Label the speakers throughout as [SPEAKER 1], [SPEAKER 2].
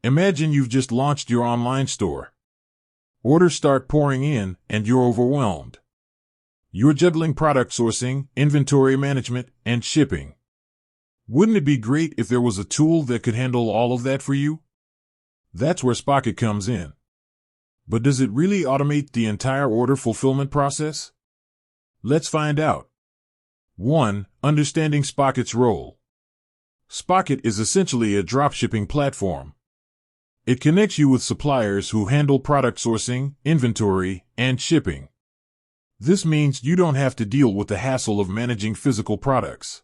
[SPEAKER 1] Imagine you've just launched your online store. Orders start pouring in, and you're overwhelmed. You're juggling product sourcing, inventory management, and shipping. Wouldn't it be great if there was a tool that could handle all of that for you? That's where Spocket comes in. But does it really automate the entire order fulfillment process? Let's find out. 1. Understanding Spocket's role. Spocket is essentially a dropshipping platform. It connects you with suppliers who handle product sourcing, inventory, and shipping. This means you don't have to deal with the hassle of managing physical products.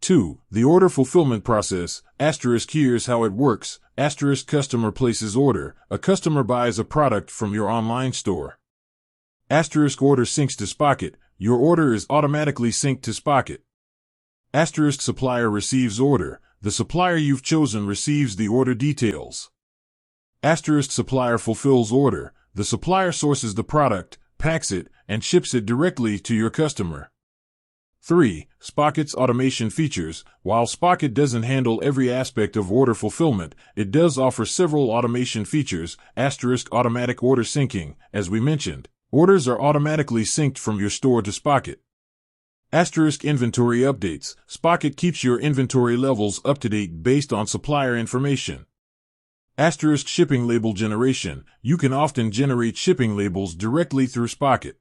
[SPEAKER 1] 2. The order fulfillment process. Here's how it works. Customer places order. A customer buys a product from your online store. Order syncs to Spocket. Your order is automatically synced to Spocket. Supplier receives order. The supplier you've chosen receives the order details. Supplier fulfills order. The supplier sources the product, packs it, and ships it directly to your customer. 3. Spocket's automation features. While Spocket doesn't handle every aspect of order fulfillment, it does offer several automation features. Automatic order syncing. As we mentioned, orders are automatically synced from your store to Spocket. Inventory updates. Spocket keeps your inventory levels up to date based on supplier information. Shipping label generation. You can often generate shipping labels directly through Spocket.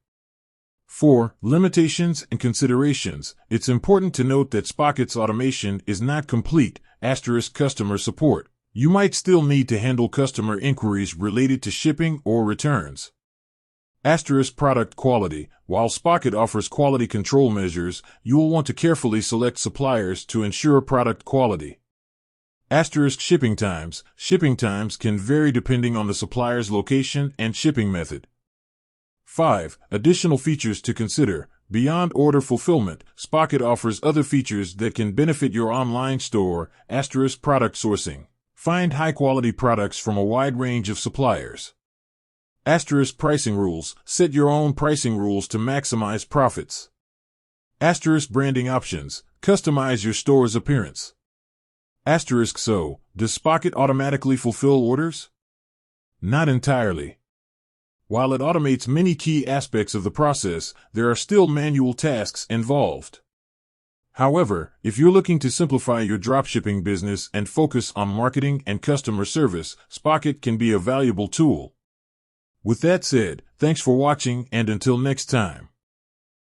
[SPEAKER 1] 4. Limitations and considerations. It's important to note that Spocket's automation is not complete. Customer support. You might still need to handle customer inquiries related to shipping or returns. Product quality. While Spocket offers quality control measures, you will want to carefully select suppliers to ensure product quality. Shipping times. Shipping times can vary depending on the supplier's location and shipping method. 5. Additional features to consider. Beyond order fulfillment, Spocket offers other features that can benefit your online store. Product sourcing. Find high-quality products from a wide range of suppliers. Pricing rules. Set your own pricing rules to maximize profits. Branding options. Customize your store's appearance. So, does Spocket automatically fulfill orders? Not entirely. While it automates many key aspects of the process, there are still manual tasks involved. However, if you're looking to simplify your dropshipping business and focus on marketing and customer service, Spocket can be a valuable tool. With that said, thanks for watching, and until next time.